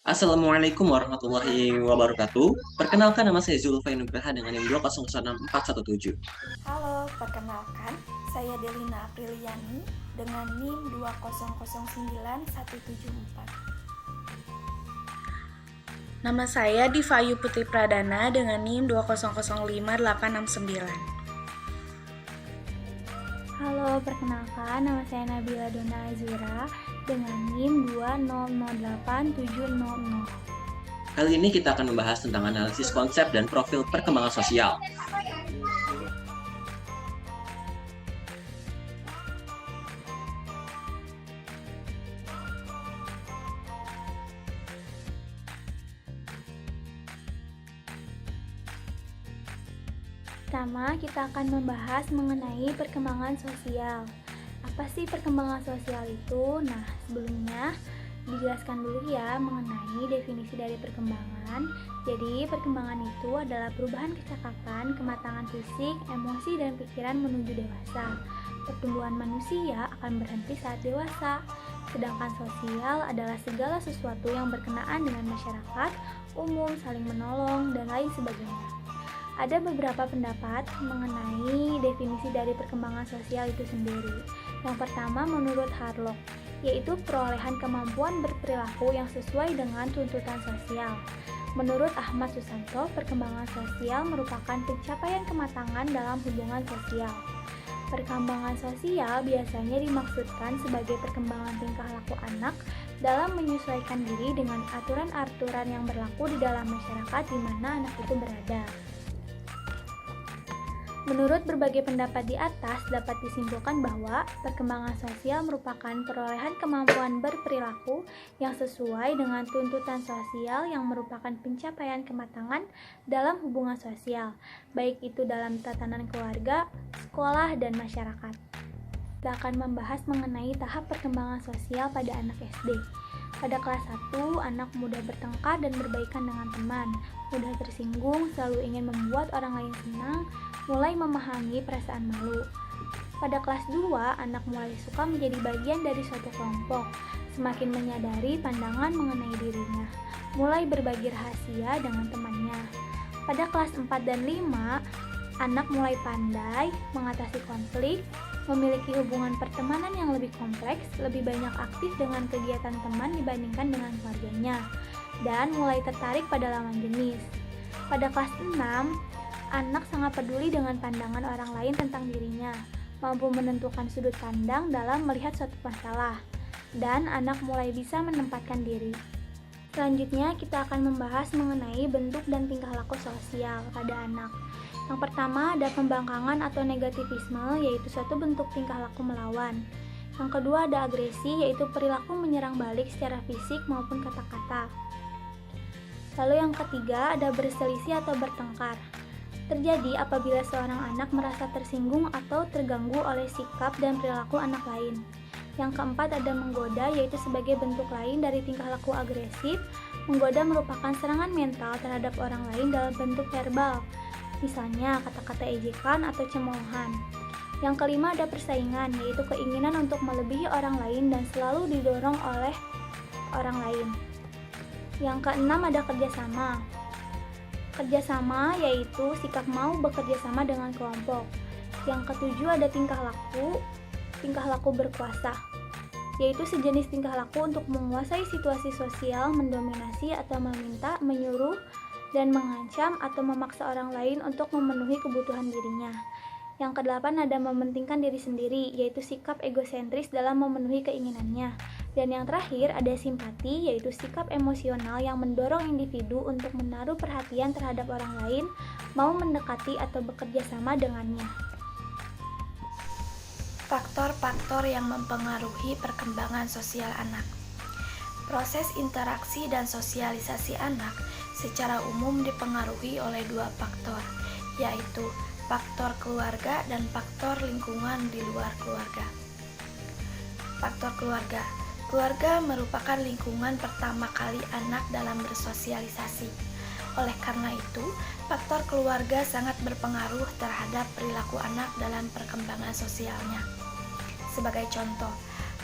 Assalamualaikum warahmatullahi wabarakatuh. Perkenalkan nama saya Zulfai Nugraha dengan NIM 2006417. Halo, perkenalkan, saya Delina Apriliani dengan NIM 2009174. Nama saya Divayu Putri Pradana dengan NIM 2005869. Halo, perkenalkan nama saya Nabila Dona Azura dengan NIM 2008700. Kali ini kita akan membahas tentang analisis konsep dan profil perkembangan sosial. Pertama, kita akan membahas mengenai perkembangan sosial. Apa sih perkembangan sosial itu? Nah, sebelumnya dijelaskan dulu ya mengenai definisi dari perkembangan. Jadi, perkembangan itu adalah perubahan kecakapan, kematangan fisik, emosi, dan pikiran menuju dewasa. Pertumbuhan manusia akan berhenti saat dewasa. Sedangkan sosial adalah segala sesuatu yang berkenaan dengan masyarakat, umum, saling menolong, dan lain sebagainya. Ada beberapa pendapat mengenai definisi dari perkembangan sosial itu sendiri. Yang pertama menurut Harlock, yaitu perolehan kemampuan berperilaku yang sesuai dengan tuntutan sosial. Menurut Ahmad Susanto, perkembangan sosial merupakan pencapaian kematangan dalam hubungan sosial. Perkembangan sosial biasanya dimaksudkan sebagai perkembangan tingkah laku anak dalam menyesuaikan diri dengan aturan-aturan yang berlaku di dalam masyarakat di mana anak itu berada. Menurut berbagai pendapat di atas, dapat disimpulkan bahwa perkembangan sosial merupakan perolehan kemampuan berperilaku yang sesuai dengan tuntutan sosial yang merupakan pencapaian kematangan dalam hubungan sosial, baik itu dalam tatanan keluarga, sekolah, dan masyarakat. Kita akan membahas mengenai tahap perkembangan sosial pada anak SD. Pada kelas 1, anak mudah bertengkar dan berbaikan dengan teman, mudah tersinggung, selalu ingin membuat orang lain senang, mulai memahami perasaan malu. Pada kelas 2, anak mulai suka menjadi bagian dari suatu kelompok, semakin menyadari pandangan mengenai dirinya, mulai berbagi rahasia dengan temannya. Pada kelas 4 dan 5, anak mulai pandai mengatasi konflik, memiliki hubungan pertemanan yang lebih kompleks, lebih banyak aktif dengan kegiatan teman dibandingkan dengan keluarganya, dan mulai tertarik pada lawan jenis. Pada kelas 6, anak sangat peduli dengan pandangan orang lain tentang dirinya, mampu menentukan sudut pandang dalam melihat suatu masalah, dan anak mulai bisa menempatkan diri. Selanjutnya, kita akan membahas mengenai bentuk dan tingkah laku sosial pada anak. Yang pertama ada pembangkangan atau negativisme, yaitu suatu bentuk tingkah laku melawan. Yang kedua ada agresi, yaitu perilaku menyerang balik secara fisik maupun kata-kata. Lalu yang ketiga ada berselisih atau bertengkar. Terjadi apabila seorang anak merasa tersinggung atau terganggu oleh sikap dan perilaku anak lain. Yang keempat ada menggoda, yaitu sebagai bentuk lain dari tingkah laku agresif. Menggoda merupakan serangan mental terhadap orang lain dalam bentuk verbal, misalnya kata-kata ejekan atau cemoohan. Yang kelima ada persaingan, yaitu keinginan untuk melebihi orang lain dan selalu didorong oleh orang lain. Yang keenam ada kerjasama. Kerjasama yaitu sikap mau bekerja sama dengan kelompok. Yang ketujuh ada tingkah laku berkuasa, yaitu sejenis tingkah laku untuk menguasai situasi sosial, mendominasi atau meminta, menyuruh, dan mengancam atau memaksa orang lain untuk memenuhi kebutuhan dirinya. Yang kedelapan ada mementingkan diri sendiri, yaitu sikap egosentris dalam memenuhi keinginannya. Dan yang terakhir ada simpati, yaitu sikap emosional yang mendorong individu untuk menaruh perhatian terhadap orang lain, mau mendekati atau bekerja sama dengannya. Faktor-faktor yang mempengaruhi perkembangan sosial anak. Proses interaksi dan sosialisasi anak secara umum dipengaruhi oleh dua faktor, yaitu faktor keluarga dan faktor lingkungan di luar keluarga. Faktor keluarga. Keluarga merupakan lingkungan pertama kali anak dalam bersosialisasi. Oleh karena itu, faktor keluarga sangat berpengaruh terhadap perilaku anak dalam perkembangan sosialnya. Sebagai contoh,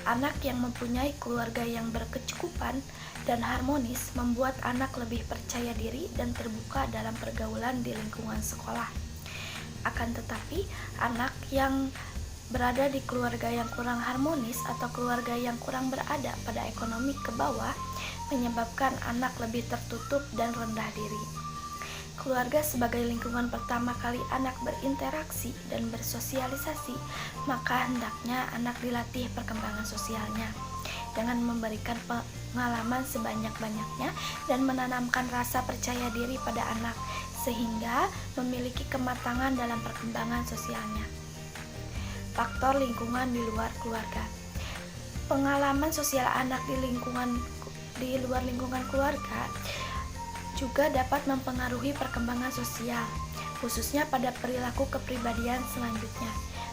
Anak yang mempunyai keluarga yang berkecukupan dan harmonis membuat anak lebih percaya diri dan terbuka dalam pergaulan di lingkungan sekolah. Akan tetapi, anak yang berada di keluarga yang kurang harmonis atau keluarga yang kurang berada pada ekonomi ke bawah menyebabkan anak lebih tertutup dan rendah diri. Keluarga sebagai lingkungan pertama kali anak berinteraksi dan bersosialisasi, maka hendaknya anak dilatih perkembangan sosialnya dengan memberikan pengalaman sebanyak-banyaknya dan menanamkan rasa percaya diri pada anak sehingga memiliki kematangan dalam perkembangan sosialnya. Faktor lingkungan di luar keluarga. Pengalaman sosial anak di luar lingkungan keluarga juga dapat mempengaruhi perkembangan sosial, khususnya pada perilaku kepribadian selanjutnya.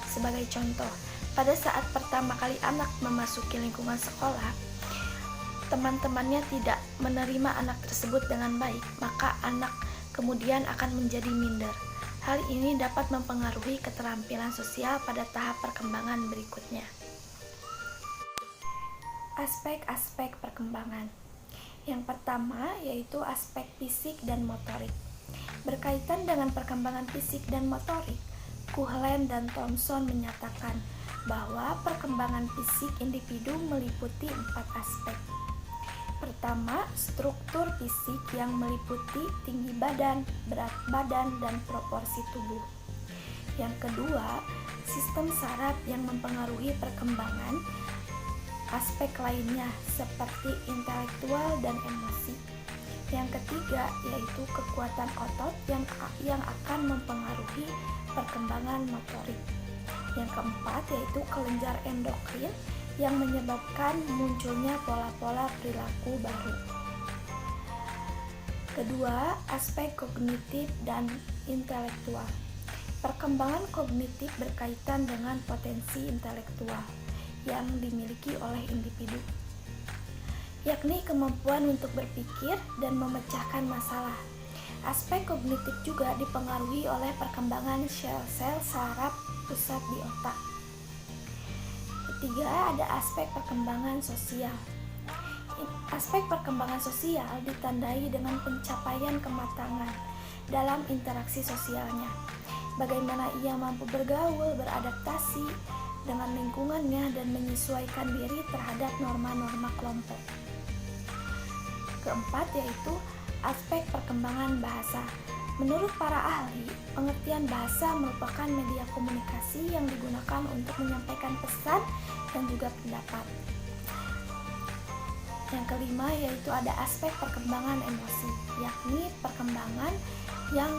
Sebagai contoh, pada saat pertama kali anak memasuki lingkungan sekolah, teman-temannya tidak menerima anak tersebut dengan baik, maka anak kemudian akan menjadi minder. Hal ini dapat mempengaruhi keterampilan sosial pada tahap perkembangan berikutnya. Aspek-aspek perkembangan. Yang pertama yaitu aspek fisik dan motorik. Berkaitan dengan perkembangan fisik dan motorik, Kuhlen dan Thomson menyatakan bahwa perkembangan fisik individu meliputi 4 aspek. Pertama, struktur fisik yang meliputi tinggi badan, berat badan, dan proporsi tubuh. Yang kedua, sistem saraf yang mempengaruhi perkembangan aspek lainnya seperti intelektual dan emosi. Yang ketiga yaitu kekuatan otot yang akan mempengaruhi perkembangan motorik. Yang keempat yaitu kelenjar endokrin yang menyebabkan munculnya pola-pola perilaku baru. Kedua, aspek kognitif dan intelektual. Perkembangan kognitif berkaitan dengan potensi intelektual yang dimiliki oleh individu, yakni kemampuan untuk berpikir dan memecahkan masalah. Aspek kognitif juga dipengaruhi oleh perkembangan sel-sel saraf pusat di otak. Ketiga, ada aspek perkembangan sosial. Aspek perkembangan sosial ditandai dengan pencapaian kematangan dalam interaksi sosialnya. Bagaimana ia mampu bergaul, beradaptasi dengan lingkungannya dan menyesuaikan diri terhadap norma-norma kelompok. Keempat yaitu aspek perkembangan bahasa. Menurut para ahli, pengertian bahasa merupakan media komunikasi yang digunakan untuk menyampaikan pesan dan juga pendapat. Yang kelima yaitu ada aspek perkembangan emosi, yakni perkembangan yang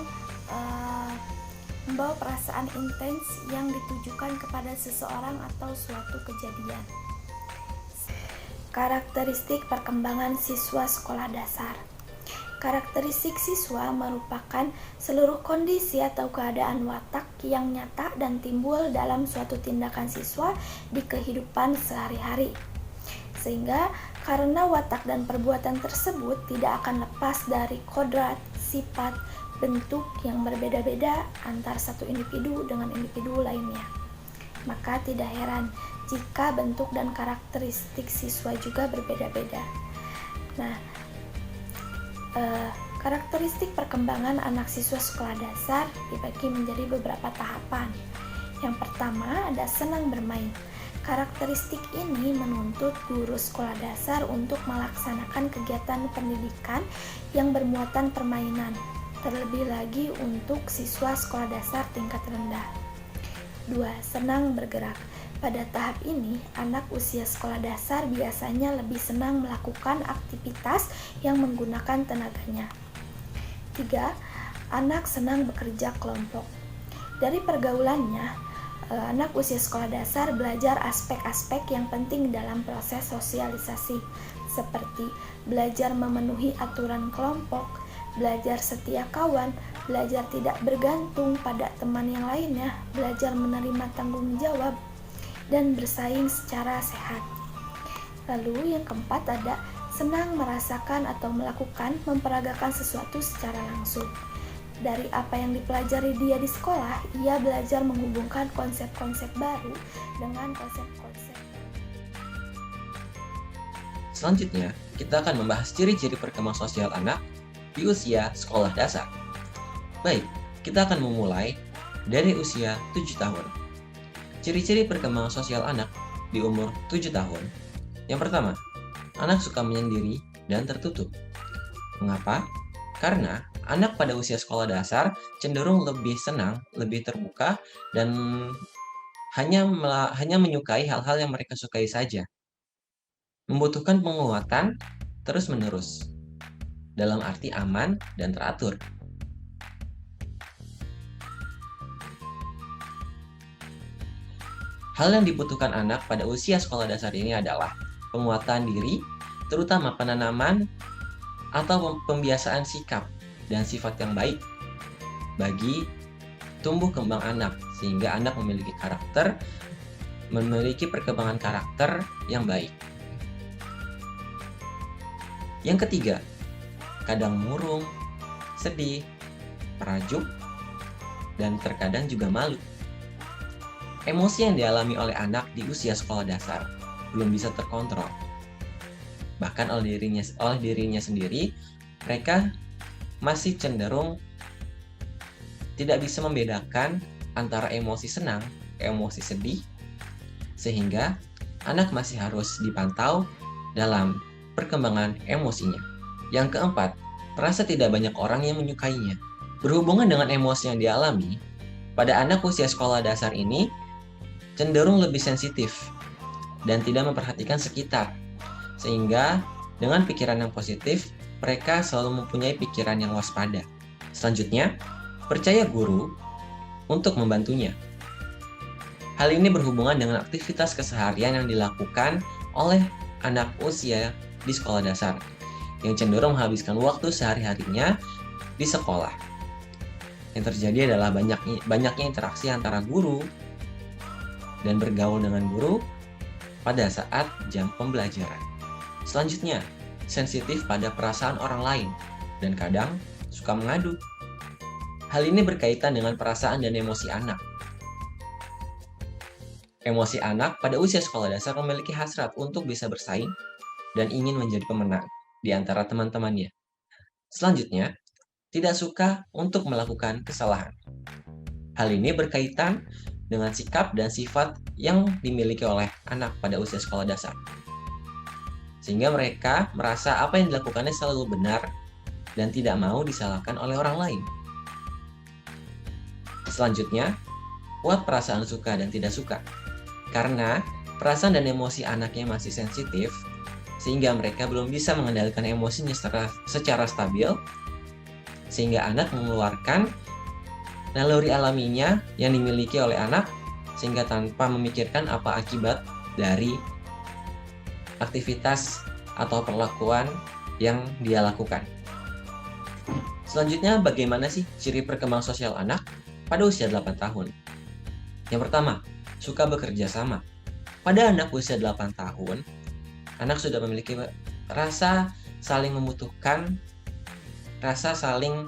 membawa perasaan intens yang ditujukan kepada seseorang atau suatu kejadian. Karakteristik perkembangan siswa sekolah dasar. Karakteristik siswa merupakan seluruh kondisi atau keadaan watak yang nyata dan timbul dalam suatu tindakan siswa di kehidupan sehari-hari. Sehingga karena watak dan perbuatan tersebut tidak akan lepas dari kodrat, sifat, bentuk yang berbeda-beda antar satu individu dengan individu lainnya. Maka tidak heran jika bentuk dan karakteristik siswa juga berbeda-beda. Nah, karakteristik perkembangan anak siswa sekolah dasar dibagi menjadi beberapa tahapan. Yang pertama ada senang bermain. Karakteristik ini menuntut guru sekolah dasar untuk melaksanakan kegiatan pendidikan yang bermuatan permainan, terlebih lagi untuk siswa sekolah dasar tingkat rendah. 2. Senang bergerak. Pada tahap ini, anak usia sekolah dasar biasanya lebih senang melakukan aktivitas yang menggunakan tenaganya. 3. Anak senang bekerja kelompok. Dari pergaulannya, anak usia sekolah dasar belajar aspek-aspek yang penting dalam proses sosialisasi, seperti belajar memenuhi aturan kelompok, belajar setia kawan, belajar tidak bergantung pada teman yang lainnya, belajar menerima tanggung jawab, dan bersaing secara sehat. Lalu yang keempat ada senang merasakan atau melakukan memperagakan sesuatu secara langsung. Dari apa yang dipelajari dia di sekolah, ia belajar menghubungkan konsep-konsep baru dengan konsep-konsep Selanjutnya, kita akan membahas ciri-ciri perkembangan sosial anak di usia sekolah dasar. Baik, kita akan memulai dari usia 7 tahun. Ciri-ciri perkembangan sosial anak di umur 7 tahun. Yang pertama, anak suka menyendiri dan tertutup. Mengapa? Karena anak pada usia sekolah dasar cenderung lebih senang, lebih terbuka, dan hanya menyukai hal-hal yang mereka sukai saja. Membutuhkan penguatan terus-menerus, dalam arti aman dan teratur. Hal yang dibutuhkan anak pada usia sekolah dasar ini adalah penguatan diri, terutama penanaman atau pembiasaan sikap dan sifat yang baik bagi tumbuh kembang anak, sehingga anak memiliki perkembangan karakter yang baik. Yang ketiga, kadang murung, sedih, merajuk, dan terkadang juga malu. Emosi yang dialami oleh anak di usia sekolah dasar belum bisa terkontrol. Bahkan oleh dirinya sendiri, mereka masih cenderung tidak bisa membedakan antara emosi senang, emosi sedih, sehingga anak masih harus dipantau dalam perkembangan emosinya. Yang keempat, merasa tidak banyak orang yang menyukainya. Berhubungan dengan emosi yang dialami, pada anak usia sekolah dasar ini cenderung lebih sensitif dan tidak memperhatikan sekitar. Sehingga dengan pikiran yang positif, mereka selalu mempunyai pikiran yang waspada. Selanjutnya, percaya guru untuk membantunya. Hal ini berhubungan dengan aktivitas keseharian yang dilakukan oleh anak usia di sekolah dasar, yang cenderung menghabiskan waktu sehari-harinya di sekolah. Yang terjadi adalah banyaknya interaksi antara guru dan bergaul dengan guru pada saat jam pembelajaran. Selanjutnya, sensitif pada perasaan orang lain dan kadang suka mengadu. Hal ini berkaitan dengan perasaan dan emosi anak. Emosi anak pada usia sekolah dasar memiliki hasrat untuk bisa bersaing dan ingin menjadi pemenang di antara teman-temannya. Selanjutnya, tidak suka untuk melakukan kesalahan. Hal ini berkaitan dengan sikap dan sifat yang dimiliki oleh anak pada usia sekolah dasar. Sehingga mereka merasa apa yang dilakukannya selalu benar dan tidak mau disalahkan oleh orang lain. Selanjutnya, kuat perasaan suka dan tidak suka. Karena perasaan dan emosi anaknya masih sensitif, sehingga mereka belum bisa mengendalikan emosinya secara stabil, sehingga anak mengeluarkan naluri alaminya yang dimiliki oleh anak, sehingga tanpa memikirkan apa akibat dari aktivitas atau perlakuan yang dia lakukan. Selanjutnya, bagaimana sih ciri perkembangan sosial anak pada usia 8 tahun? Yang pertama, suka bekerja sama. Pada anak usia 8 tahun, anak sudah memiliki rasa saling membutuhkan, rasa saling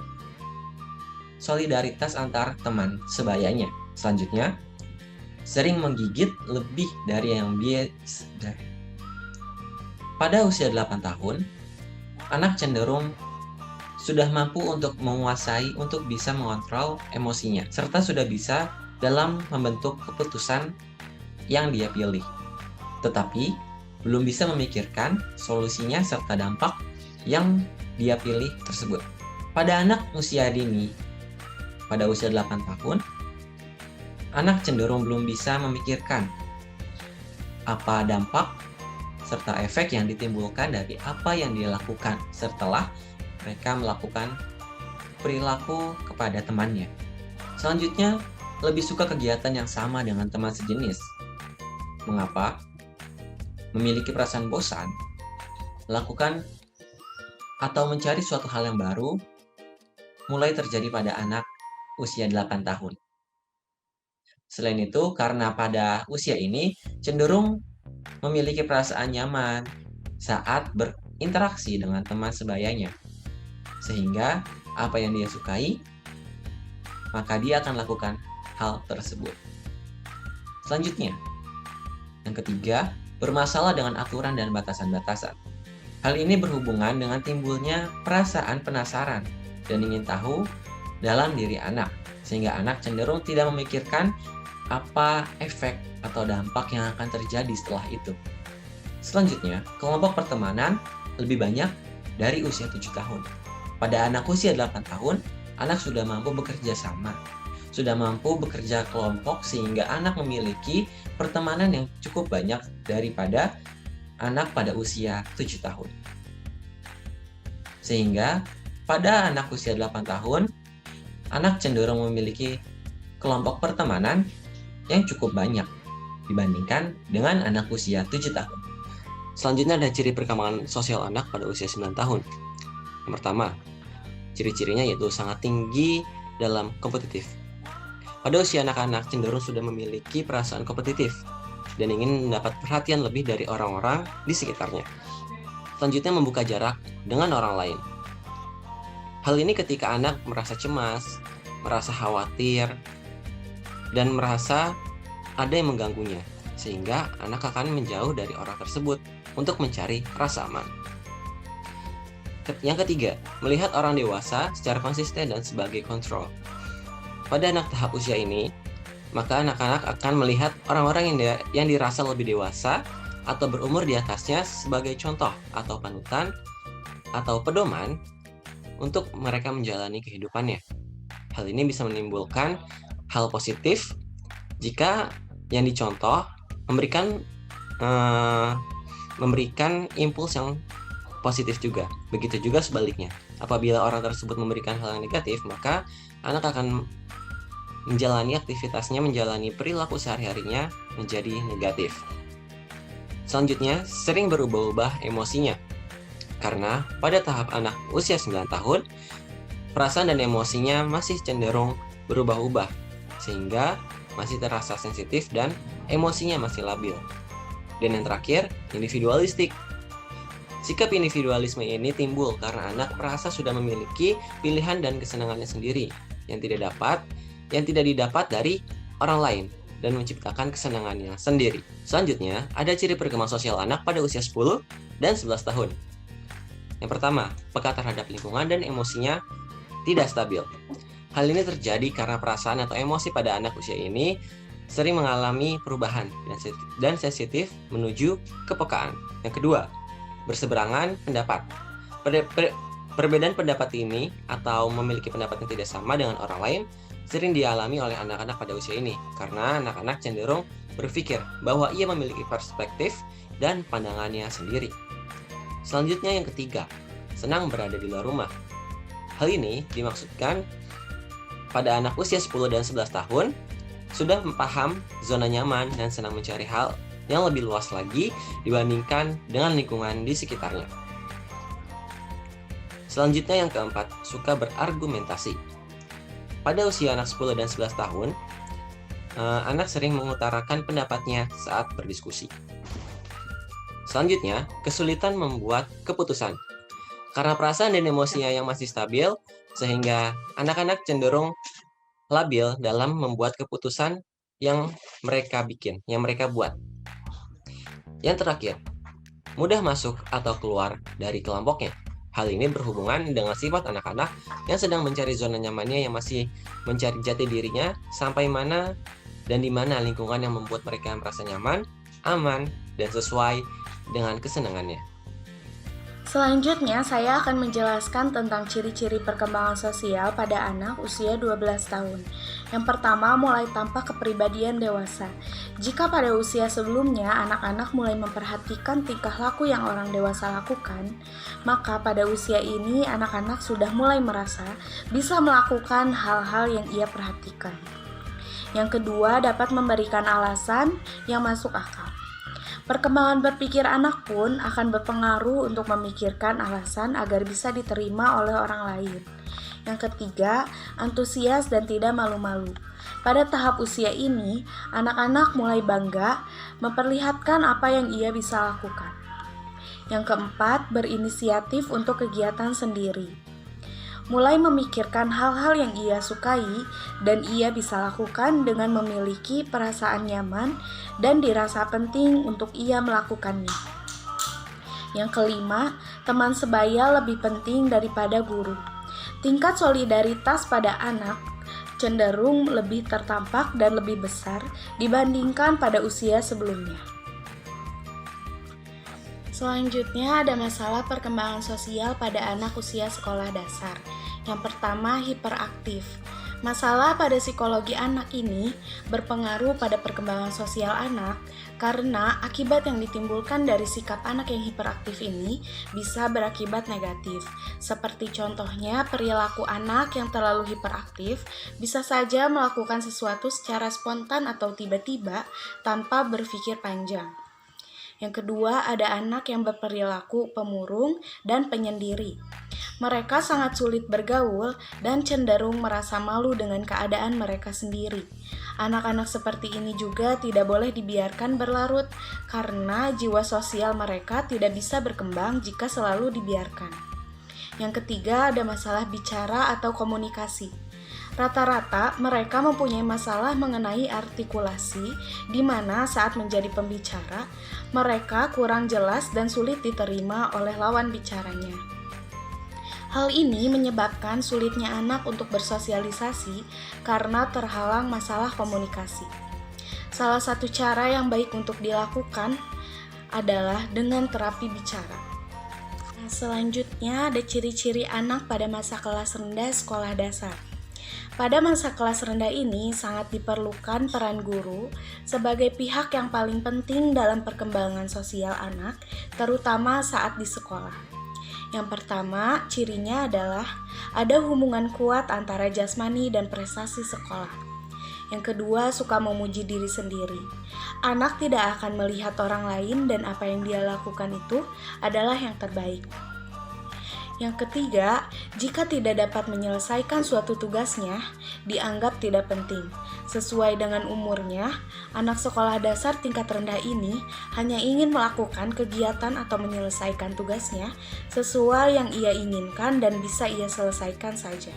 solidaritas antar teman sebayanya. Selanjutnya, sering menggigit lebih dari yang biasa. Pada usia 8 tahun, anak cenderung sudah mampu untuk menguasai, untuk bisa mengontrol emosinya, serta sudah bisa dalam membentuk keputusan yang dia pilih. Tetapi, belum bisa memikirkan solusinya serta dampak yang dia pilih tersebut. Pada anak usia dini, pada usia 8 tahun, anak cenderung belum bisa memikirkan apa dampak serta efek yang ditimbulkan dari apa yang dia lakukan setelah mereka melakukan perilaku kepada temannya. Selanjutnya, lebih suka kegiatan yang sama dengan teman sejenis. Mengapa? Memiliki perasaan bosan, melakukan atau mencari suatu hal yang baru mulai terjadi pada anak usia 8 tahun. Selain itu, karena pada usia ini cenderung memiliki perasaan nyaman saat berinteraksi dengan teman sebayanya. Sehingga apa yang dia sukai, maka dia akan lakukan hal tersebut. Selanjutnya, yang ketiga, bermasalah dengan aturan dan batasan-batasan. Hal ini berhubungan dengan timbulnya perasaan penasaran dan ingin tahu dalam diri anak, sehingga anak cenderung tidak memikirkan apa efek atau dampak yang akan terjadi setelah itu. Selanjutnya, kelompok pertemanan lebih banyak dari usia 7 tahun. Pada anak usia 8 tahun, anak sudah mampu bekerja sama, sudah mampu bekerja kelompok sehingga anak memiliki pertemanan yang cukup banyak daripada anak pada usia 7 tahun. Sehingga pada anak usia 8 tahun, anak cenderung memiliki kelompok pertemanan yang cukup banyak dibandingkan dengan anak usia 7 tahun. Selanjutnya ada ciri perkembangan sosial anak pada usia 9 tahun. Yang pertama, ciri-cirinya yaitu sangat tinggi dalam kompetitif. Pada usia anak-anak cenderung sudah memiliki perasaan kompetitif dan ingin mendapat perhatian lebih dari orang-orang di sekitarnya. Selanjutnya membuka jarak dengan orang lain. Hal ini ketika anak merasa cemas, merasa khawatir, dan merasa ada yang mengganggunya, sehingga anak akan menjauh dari orang tersebut untuk mencari rasa aman. Yang ketiga, melihat orang dewasa secara konsisten dan sebagai kontrol. Pada anak tahap usia ini, maka anak-anak akan melihat orang-orang yang dirasa lebih dewasa atau berumur di atasnya sebagai contoh atau panutan atau pedoman untuk mereka menjalani kehidupannya. Hal ini bisa menimbulkan hal positif jika yang dicontoh memberikan impuls yang positif juga. Begitu juga sebaliknya. Apabila orang tersebut memberikan hal yang negatif, maka anak akan menjalani aktivitasnya, menjalani perilaku sehari-harinya menjadi negatif. Selanjutnya, sering berubah-ubah emosinya. Karena pada tahap anak usia 9 tahun, perasaan dan emosinya masih cenderung berubah-ubah, sehingga masih terasa sensitif dan emosinya masih labil. Dan yang terakhir, individualistik. Sikap individualisme ini timbul karena anak merasa sudah memiliki pilihan dan kesenangannya sendiri yang tidak didapat dari orang lain dan menciptakan kesenangannya sendiri. Selanjutnya, ada ciri perkembangan sosial anak pada usia 10 dan 11 tahun. Yang pertama, peka terhadap lingkungan dan emosinya tidak stabil. Hal ini terjadi karena perasaan atau emosi pada anak usia ini sering mengalami perubahan dan sensitif menuju kepekaan. Yang kedua, berseberangan pendapat. Perbedaan pendapat ini atau memiliki pendapat yang tidak sama dengan orang lain sering dialami oleh anak-anak pada usia ini karena anak-anak cenderung berpikir bahwa ia memiliki perspektif dan pandangannya sendiri. Selanjutnya yang ketiga, senang berada di luar rumah. Hal ini dimaksudkan pada anak usia 10 dan 11 tahun sudah paham zona nyaman dan senang mencari hal yang lebih luas lagi dibandingkan dengan lingkungan di sekitarnya. Selanjutnya yang keempat, suka berargumentasi. Pada usia anak 10 dan 11 tahun, anak sering mengutarakan pendapatnya saat berdiskusi. Selanjutnya, kesulitan membuat keputusan. Karena perasaan dan emosinya yang masih stabil, sehingga anak-anak cenderung labil dalam membuat keputusan yang mereka bikin, yang mereka buat. Yang terakhir, mudah masuk atau keluar dari kelompoknya. Hal ini berhubungan dengan sifat anak-anak yang sedang mencari zona nyamannya, yang masih mencari jati dirinya sampai mana dan di mana lingkungan yang membuat mereka merasa nyaman, aman, dan sesuai dengan kesenangannya. Selanjutnya, saya akan menjelaskan tentang ciri-ciri perkembangan sosial pada anak usia 12 tahun. Yang pertama, mulai tampak kepribadian dewasa. Jika pada usia sebelumnya anak-anak mulai memperhatikan tingkah laku yang orang dewasa lakukan, maka pada usia ini anak-anak sudah mulai merasa bisa melakukan hal-hal yang ia perhatikan. Yang kedua, dapat memberikan alasan yang masuk akal. Perkembangan berpikir anak pun akan berpengaruh untuk memikirkan alasan agar bisa diterima oleh orang lain. Yang ketiga, antusias dan tidak malu-malu. Pada tahap usia ini, anak-anak mulai bangga memperlihatkan apa yang ia bisa lakukan. Yang keempat, berinisiatif untuk kegiatan sendiri. Mulai memikirkan hal-hal yang ia sukai dan ia bisa lakukan dengan memiliki perasaan nyaman dan dirasa penting untuk ia melakukannya. Yang kelima, teman sebaya lebih penting daripada guru. Tingkat solidaritas pada anak cenderung lebih tertampak dan lebih besar dibandingkan pada usia sebelumnya. Selanjutnya ada masalah perkembangan sosial pada anak usia sekolah dasar. Yang pertama, hiperaktif. Masalah pada psikologi anak ini berpengaruh pada perkembangan sosial anak karena akibat yang ditimbulkan dari sikap anak yang hiperaktif ini bisa berakibat negatif. Seperti contohnya perilaku anak yang terlalu hiperaktif bisa saja melakukan sesuatu secara spontan atau tiba-tiba tanpa berpikir panjang. Yang kedua, ada anak yang berperilaku pemurung dan penyendiri. Mereka sangat sulit bergaul dan cenderung merasa malu dengan keadaan mereka sendiri. Anak-anak seperti ini juga tidak boleh dibiarkan berlarut karena jiwa sosial mereka tidak bisa berkembang jika selalu dibiarkan. Yang ketiga, ada masalah bicara atau komunikasi. Rata-rata mereka mempunyai masalah mengenai artikulasi, di mana saat menjadi pembicara, mereka kurang jelas dan sulit diterima oleh lawan bicaranya. Hal ini menyebabkan sulitnya anak untuk bersosialisasi karena terhalang masalah komunikasi. Salah satu cara yang baik untuk dilakukan adalah dengan terapi bicara. Nah, selanjutnya ada ciri-ciri anak pada masa kelas rendah sekolah dasar. Pada masa kelas rendah ini sangat diperlukan peran guru sebagai pihak yang paling penting dalam perkembangan sosial anak, terutama saat di sekolah. Yang pertama, cirinya adalah ada hubungan kuat antara jasmani dan prestasi sekolah. Yang kedua, suka memuji diri sendiri. Anak tidak akan melihat orang lain dan apa yang dia lakukan itu adalah yang terbaik. Yang ketiga, jika tidak dapat menyelesaikan suatu tugasnya, dianggap tidak penting. Sesuai dengan umurnya, anak sekolah dasar tingkat rendah ini hanya ingin melakukan kegiatan atau menyelesaikan tugasnya sesuai yang ia inginkan dan bisa ia selesaikan saja.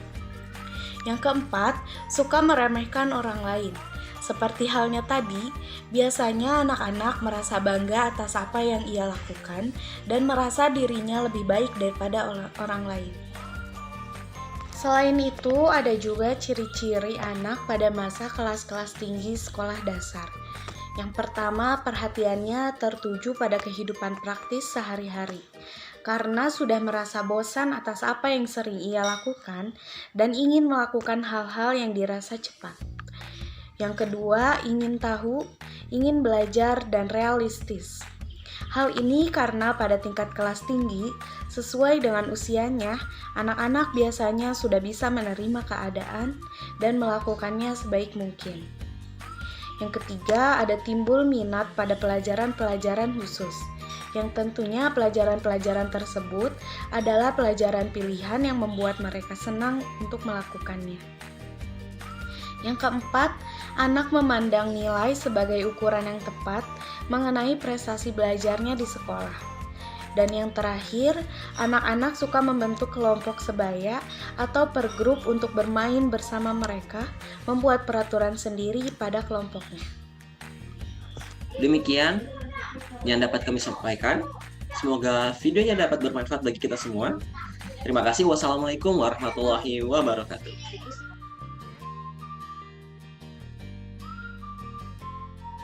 Yang keempat, suka meremehkan orang lain. Seperti halnya tadi, biasanya anak-anak merasa bangga atas apa yang ia lakukan dan merasa dirinya lebih baik daripada orang lain. Selain itu, ada juga ciri-ciri anak pada masa kelas-kelas tinggi sekolah dasar. Yang pertama, perhatiannya tertuju pada kehidupan praktis sehari-hari. Karena sudah merasa bosan atas apa yang sering ia lakukan dan ingin melakukan hal-hal yang dirasa cepat. Yang kedua, ingin tahu, ingin belajar, dan realistis. Hal ini karena pada tingkat kelas tinggi, sesuai dengan usianya, anak-anak biasanya sudah bisa menerima keadaan dan melakukannya sebaik mungkin. Yang ketiga, ada timbul minat pada pelajaran-pelajaran khusus, yang tentunya pelajaran-pelajaran tersebut adalah pelajaran pilihan yang membuat mereka senang untuk melakukannya. Yang keempat, anak memandang nilai sebagai ukuran yang tepat mengenai prestasi belajarnya di sekolah. Dan yang terakhir, anak-anak suka membentuk kelompok sebaya atau pergrup untuk bermain bersama mereka, membuat peraturan sendiri pada kelompoknya. Demikian yang dapat kami sampaikan. Semoga videonya dapat bermanfaat bagi kita semua. Terima kasih. Wassalamualaikum warahmatullahi wabarakatuh.